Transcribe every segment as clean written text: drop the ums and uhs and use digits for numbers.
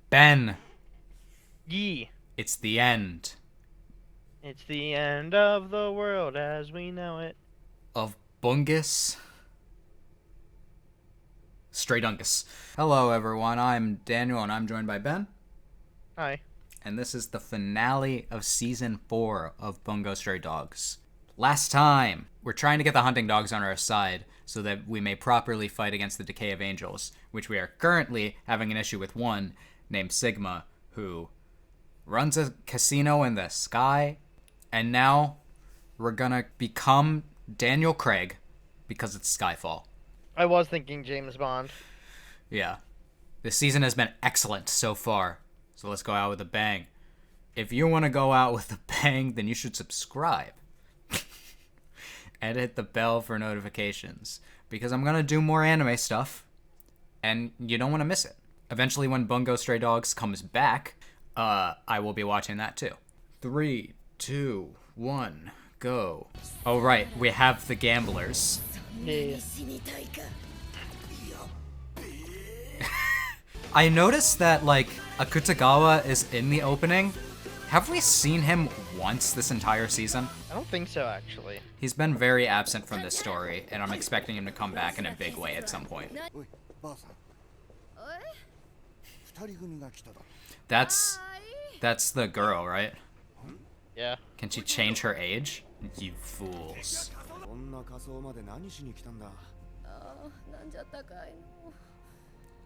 Ben, Yee. it's the end It's the end of the world as we know it. of Bungus. Straight Ungus. Hello, everyone. I'm Daniel, and I'm joined by Ben. Hi. And this is the finale of Season 4 of Bungo Stray Dogs. Last time, we're trying to get the hunting dogs on our side so that we may properly fight against the Decay of Angels, which we are currently having an issue with one named Sigma, who runs a casino in the sky. And now we're gonna become Daniel Craig because it's Skyfall. I was thinking James Bond. Yeah. This season has been excellent so far. So let's go out with a bang. If you want to go out with a bang, then you should subscribe. And hit the bell for notifications. Because I'm going to do more anime stuff. And you don't want to miss it. Eventually, when Bungo Stray Dogs comes back, I will be watching that too. 3, 2, 1, go. Oh, right. We have the gamblers. Yeah. I noticed that, like, Akutagawa is in the opening. Have we seen him once this entire season? I don't think so, actually. He's been very absent from this story, and I'm expecting him to come back in a big way at some point. That's the girl, right? Yeah. Can she change her age? You fools.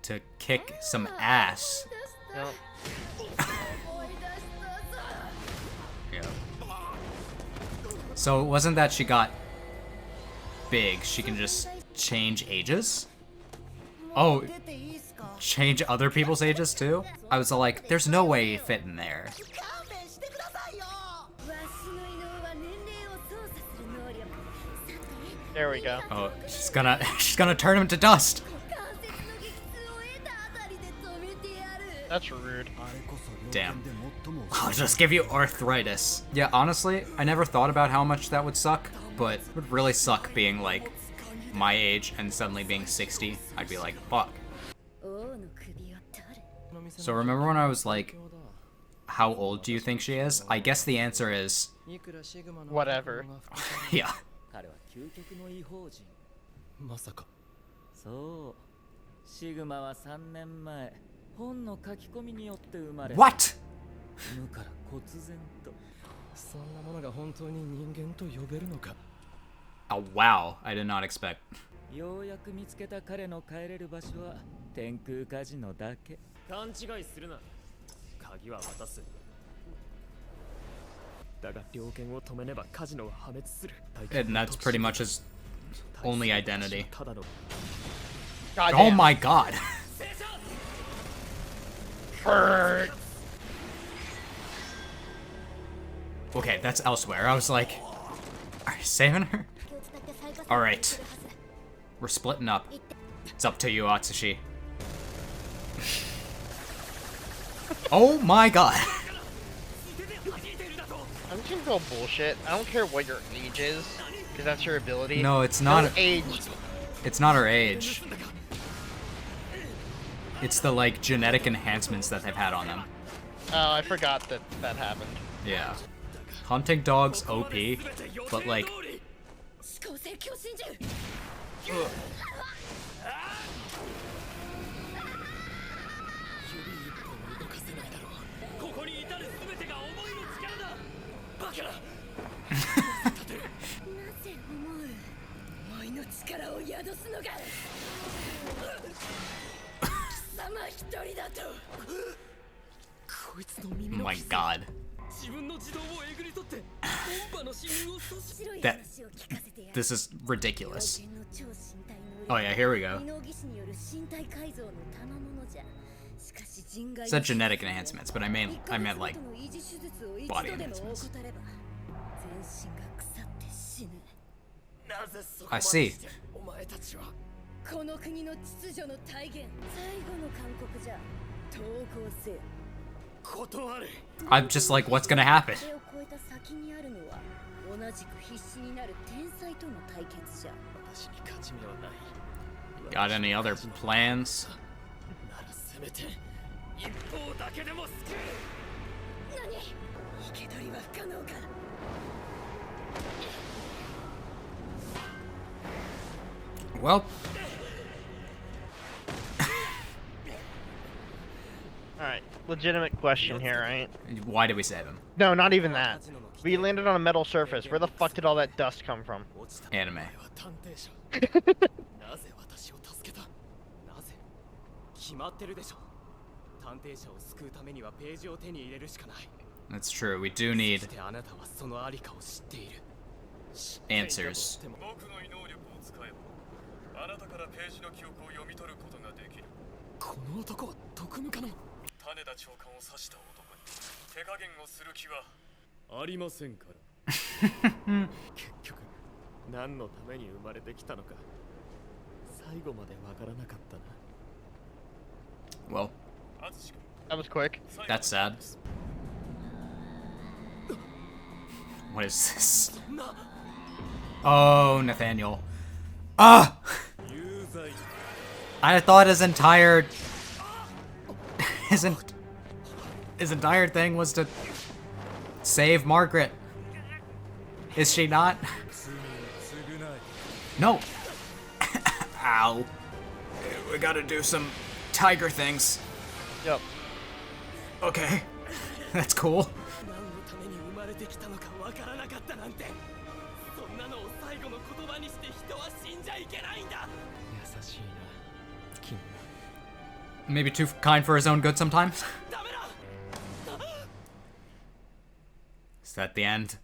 To kick some ass. No. Yeah. So it wasn't that she got big, she can just change ages? Oh, change other people's ages too? I was like, there's no way you fit in there. There we go. Oh, she's gonna turn him to dust. That's rude. Damn. I'll just give you arthritis. Yeah, honestly, I never thought about how much that would suck, but it would really suck being like my age and suddenly being 60. I'd be like, fuck. So remember when I was like, how old do you think she is? I guess the answer is... Whatever. Yeah. What? Oh wow, I did not expect. And that's pretty much his only identity. God Oh damn. my god. Hurt. Okay, that's elsewhere. I was like, are you saving her? Alright. We're splitting up. It's up to you, Atsushi. Oh my god. I'm just gonna go bullshit. I don't care what your age is, because that's your ability. No, it's not. No age. It's not her age. It's the, like, genetic enhancements that they've had on them. Oh, I forgot that that happened. Yeah. Hunting dogs OP, but, like... My god. This is ridiculous. Oh yeah, here we go. It said genetic enhancements, but I meant like body enhancements. I see. I'm just like, what's gonna happen? Got any other plans? Well, Alright, legitimate question here, right? why did we save him? No, not even that. We landed on a metal surface. Where the fuck did all that dust come from? Anime. That's true. We do need answers. Well, That was quick. that's sad. What is this? Oh, Nathaniel. Ah! I thought his entire his entire thing was to save Margaret. Is she not? No. Ow. We gotta do some tiger things. Yep. Okay. That's cool. Maybe too kind for his own good sometimes. Is that the end?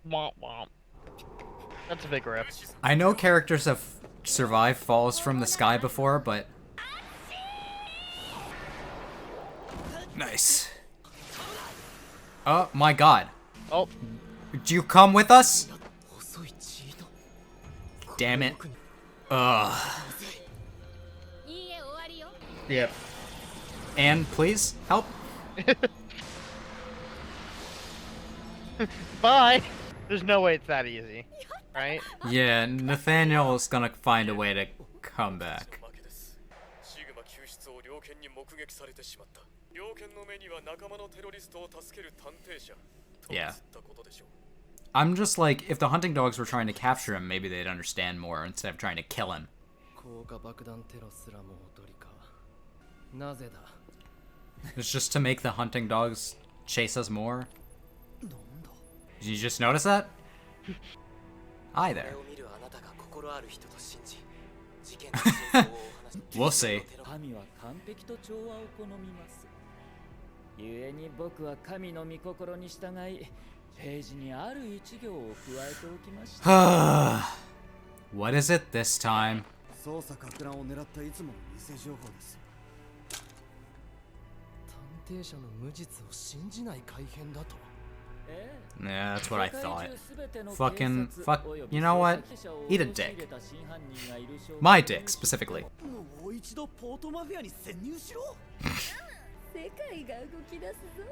Womp womp. That's a big rip. I know characters have survived falls from the sky before, but... Nice. Oh my god. Oh, Do you come with us? Damn it. Ugh. yep. Anne, please, help. Bye! There's no way it's that easy. Right? Yeah, Nathaniel's gonna find a way to come back. Yeah. I'm just like, if the hunting dogs were trying to capture him, maybe they'd understand more instead of trying to kill him. It's just to make the hunting dogs chase us more. Did you just notice that? Hi there. We'll see. 故に僕は神の御心に従い、ページにある一行を加えておきました。What is it this time? 捜査か乱を狙ったいつもの偽情報です。探偵者の無実を信じない改変だと。 Yeah, that's what I thought. Fuck, you know what? Eat a dick. My dick, specifically. もう一度ポートマフィアに潜入しろ。世界が動き出すぞ。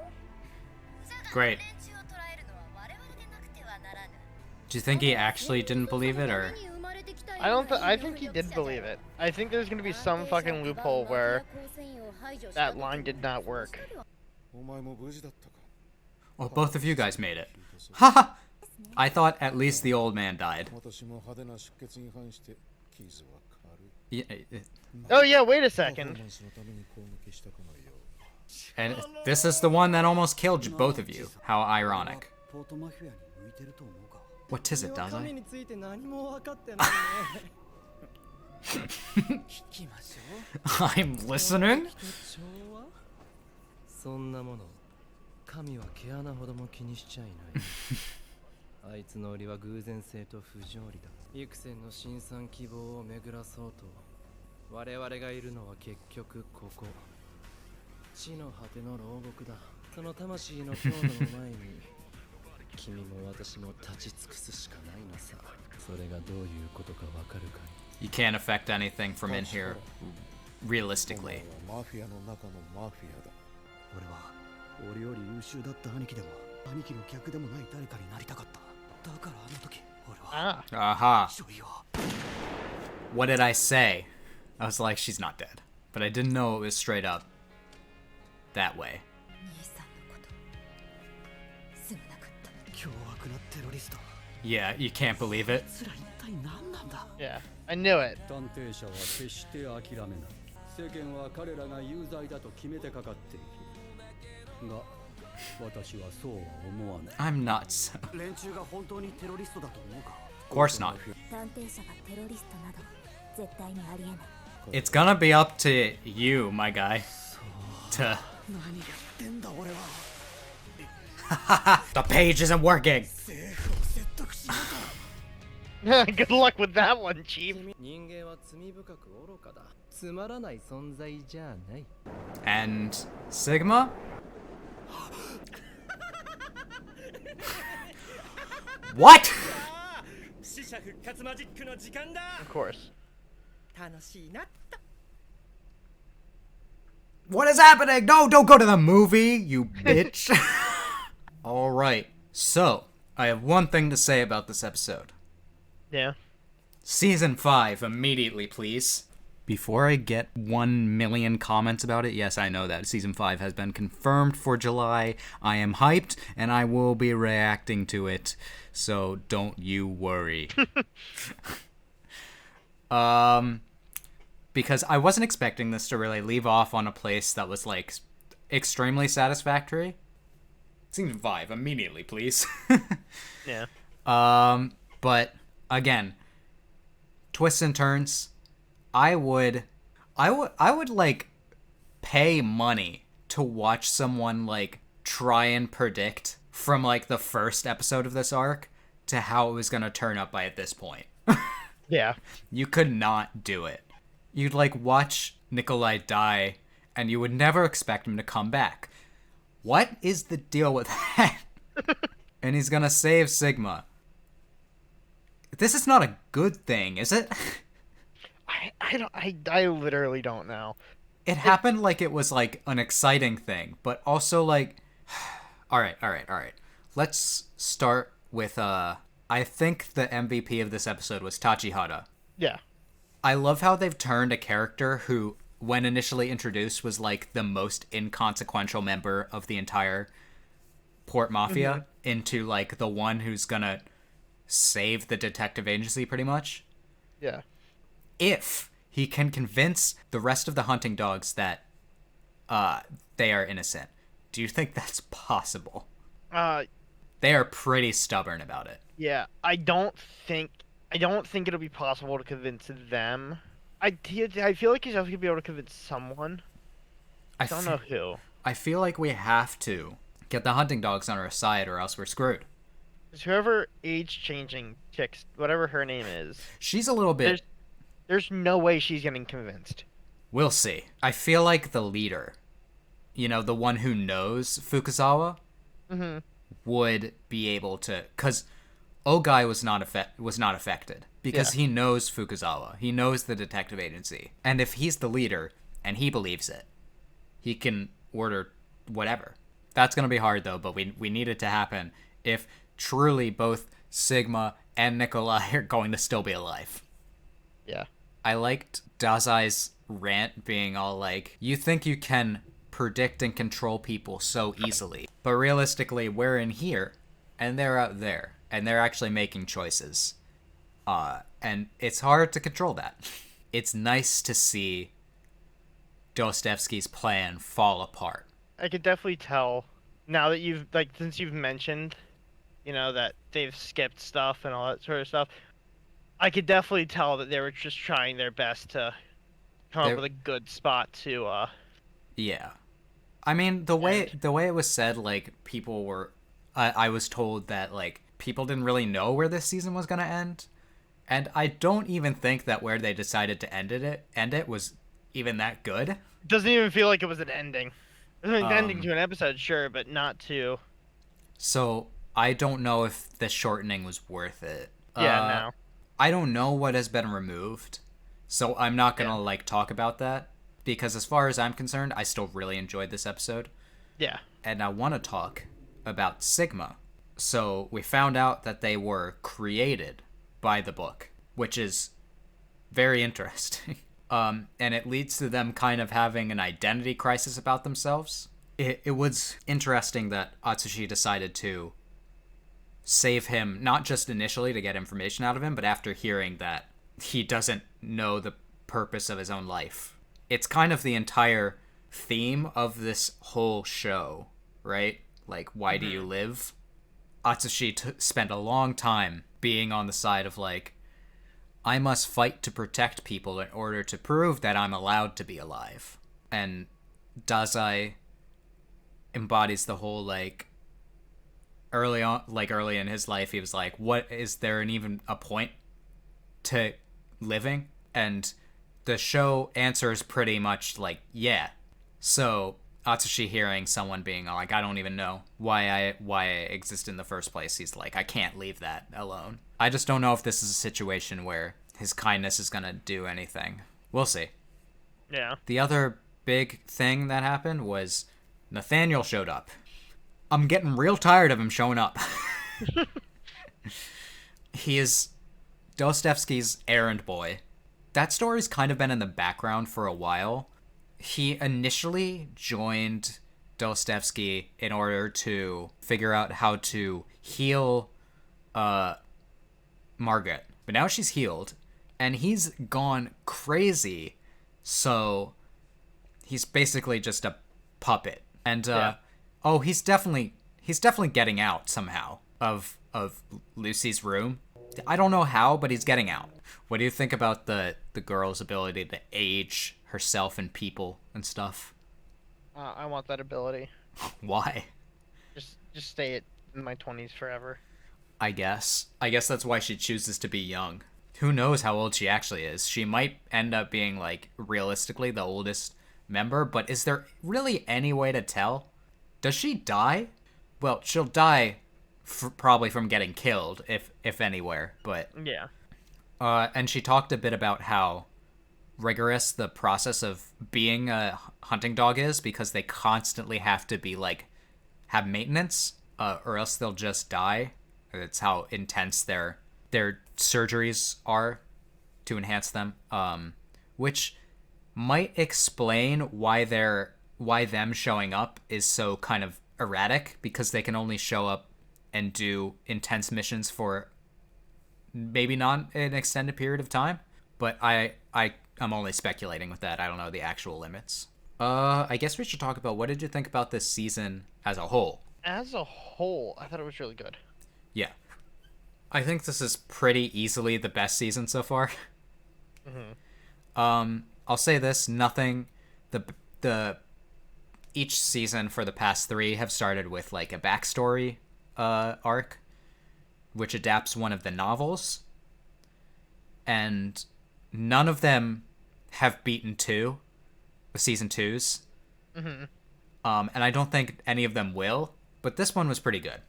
Great. Do you think he actually didn't believe it, or? I think he did believe it. I think there's gonna be some fucking loophole where that line did not work. お前も無事だったか。 Well, both of you guys made it. Haha! I thought at least the old man died. 私も派手な出血に反して傷は軽い。 Yeah, Oh yeah, wait a second. パフォーマンスのために攻撃したくないよ。 and this is the one that almost killed both of you. How ironic. ポートマフィアに向いてると思うか。 What is it, does 神 I? について何も分かってないね。聞きましょう。 I'm listening? そんなもの神は毛穴ほども気にしちゃいない。あいつの売りは偶然性と不条理だ。幾千の新参希望を巡らそうと我々がいるのは結局ここ地の果ての牢獄だ。その魂の強度の前に君も私も立ち尽くすしかないのさ。それがどういうことかわかるかい。 You can't affect anything from in here, realistically. マフィアの中のマフィアだ。俺は俺より優秀だった兄貴でも兄貴の客でもない誰かになりたかった。だからあの時俺は Aha. 所有を What did I say? I was like, she's not dead. But I didn't know it was straight up. that way. 兄さんのことすまなかった。凶悪なテロリスト。 Yeah, you can't believe it. つら一体何なんだ。 Yeah, I knew it. 探偵者は決して諦めない。世間は彼らが有罪だと決めてかかっている。が、私はそうは思わない。I'm nuts. 連中が本当にテロリストだと思うか。 Of course not. 探偵者がテロリストなど絶対にありえない。 It's gonna be up to you, my guy. To... 何やってんだ俺は。 The page isn't working! 政府を説得しようか。 Good luck with that one, Chief. 人間は罪深く愚かだ。つまらない存在じゃない。 And Sigma? What? 死者復活マジックの時間だ。 Of course. 楽しいな。 What is happening? No, don't go to the movie, you bitch. Alright, so, I have one thing to say about this episode. Yeah. Season 5, immediately, please. Before I get 1 million comments about it, yes, I know that Season 5 has been confirmed for July. I am hyped, and I will be reacting to it, so don't you worry. Because I wasn't expecting this to really leave off on a place that was, like, extremely satisfactory. Season 5, immediately, please. Yeah. But, again, twists and turns. I would like pay money to watch someone like try and predict from like the first episode of this arc to how it was gonna turn up by at this point. Yeah. You could not do it. You'd like watch Nikolai die and you would never expect him to come back. What is the deal with that? And he's gonna save Sigma. This is not a good thing, is it? I literally don't know. It happened like it was like an exciting thing, but also like all right. Let's start with I think the MVP of this episode was Tachihara. Yeah. I love how they've turned a character who when initially introduced was like the most inconsequential member of the entire Port Mafia into like the one who's gonna save the detective agency pretty much. Yeah. If he can convince the rest of the hunting dogs that they are innocent. Do you think that's possible? They are pretty stubborn about it. Yeah, I don't think it'll be possible to convince them. I feel like he's definitely gonna be able to convince someone. I don't know who. I feel like we have to get the hunting dogs on our side or else we're screwed. Whoever age-changing chick, whatever her name is. She's a little bit... There's no way she's getting convinced. We'll see. I feel like the leader, you know, the one who knows Fukuzawa, would be able to... Because Ogai was not affected. Because he knows Fukuzawa. He knows the detective agency. And if he's the leader, and he believes it, he can order whatever. That's going to be hard, though, but we need it to happen if truly both Sigma and Nikolai are going to still be alive. Yeah. I liked Dazai's rant being all like, you think you can predict and control people so easily, but realistically, we're in here, and they're out there, and they're actually making choices. And it's hard to control that. It's nice to see Dostoevsky's plan fall apart. I could definitely tell, now that since you've mentioned, you know, that they've skipped stuff and all that sort of stuff, I could definitely tell that they were just trying their best to come up with a good spot to, Yeah. I mean, the way it was said, like, people were... I was told that, like, people didn't really know where this season was going to end. And I don't even think that where they decided to end it was even that good. It doesn't even feel like it was an ending. It was an ending to an episode, sure, but not to... So, I don't know if the shortening was worth it. Yeah, no. I don't know what has been removed, so I'm not gonna like talk about that, because as far as I'm concerned, I still really enjoyed this episode. Yeah. And I want to talk about Sigma. So we found out that they were created by the book, which is very interesting. And it leads to them kind of having an identity crisis about themselves, it was interesting that Atsushi decided to save him, not just initially to get information out of him, but after hearing that he doesn't know the purpose of his own life. It's kind of the entire theme of this whole show, right? Like, why do you live? Atsushi spent a long time being on the side of, like, I must fight to protect people in order to prove that I'm allowed to be alive. And Dazai embodies the whole, like, early in his life, he was like, what, is there even a point to living? And the show answers pretty much like, yeah. So Atsushi hearing someone being like, I don't even know why I exist in the first place, he's like, I can't leave that alone. I just don't know if this is a situation where his kindness is gonna do anything. We'll see. Yeah. The other big thing that happened was Nathaniel showed up. I'm getting real tired of him showing up. He is Dostoevsky's errand boy. That story's kind of been in the background for a while. He initially joined Dostoevsky in order to figure out how to heal Margaret. But now she's healed, and he's gone crazy. So he's basically just a puppet. And he's definitely getting out somehow of Lucy's room. I don't know how, but he's getting out. What do you think about the girl's ability to age herself and people and stuff? I want that ability. Why? Just stay in my 20s forever. I guess that's why she chooses to be young. Who knows how old she actually is? She might end up being, like, realistically the oldest member, but is there really any way to tell? Does she die? Well, she'll die probably from getting killed, if anywhere, but... Yeah. And she talked a bit about how rigorous the process of being a hunting dog is, because they constantly have to be, like, have maintenance, or else they'll just die. It's how intense their surgeries are to enhance them, which might explain why them showing up is so kind of erratic, because they can only show up and do intense missions for maybe not an extended period of time. But I'm only speculating with that. I don't know the actual limits. I guess we should talk about, what did you think about this season as a whole? As a whole, I thought it was really good. Yeah. I think this is pretty easily the best season so far. Mm-hmm. I'll say this, each season for the past 3 have started with, like, a backstory arc, which adapts one of the novels, and none of them have beaten season 2s. Mm-hmm. And I don't think any of them will, but this one was pretty good.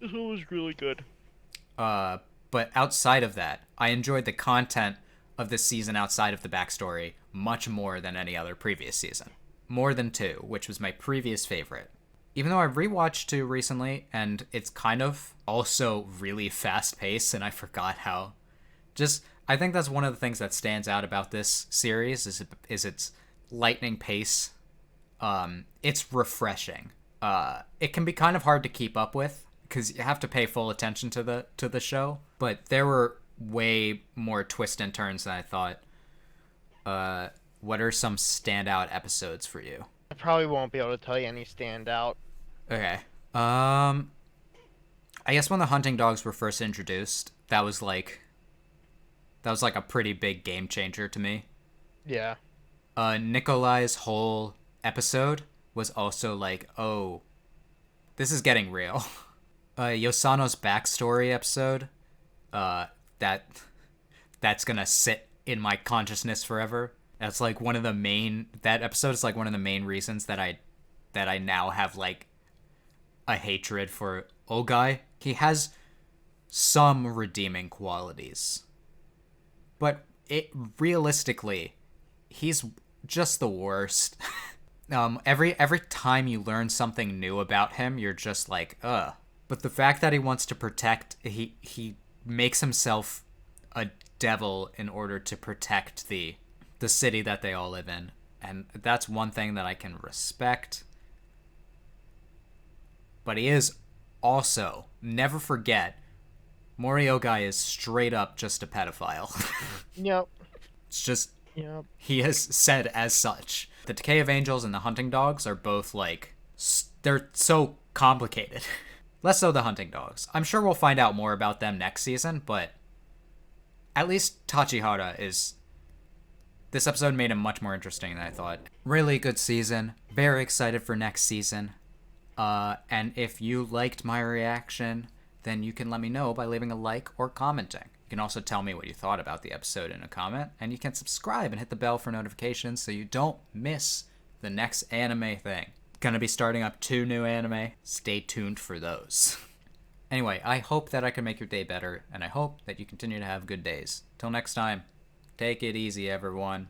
This one was really good. But outside of that, I enjoyed the content of this season outside of the backstory much more than any other previous season. More than 2, which was my previous favorite. Even though I rewatched 2 recently, and it's kind of also really fast-paced, and I forgot how... I think that's one of the things that stands out about this series, is its lightning pace. It's refreshing. It can be kind of hard to keep up with, because you have to pay full attention to the show, but there were way more twists and turns than I thought. What are some standout episodes for you? I probably won't be able to tell you any standout. Okay. I guess when the hunting dogs were first introduced, that was like a pretty big game changer to me. Yeah. Nikolai's whole episode was also like, oh, this is getting real. Yosano's backstory episode, that's gonna sit in my consciousness forever. That's like that episode is like one of the main reasons that I now have, like, a hatred for Ogai. He has some redeeming qualities, but realistically, he's just the worst. Every time you learn something new about him, you're just like, ugh. But the fact that he wants to protect, he makes himself a devil in order to protect the city that they all live in, and that's one thing that I can respect. But he is also, never forget, Morioka is straight up just a pedophile. Yep. It's just, Yep. he has said as such. The Decay of Angels and the Hunting Dogs are both like, they're so complicated. Less so the Hunting Dogs. I'm sure we'll find out more about them next season, but at least Tachihara is... This episode made him much more interesting than I thought. Really good season. Very excited for next season. And if you liked my reaction, then you can let me know by leaving a like or commenting. You can also tell me what you thought about the episode in a comment, and you can subscribe and hit the bell for notifications so you don't miss the next anime thing. Gonna be starting up 2 new anime. Stay tuned for those. Anyway, I hope that I can make your day better, and I hope that you continue to have good days. Till next time, take it easy, everyone.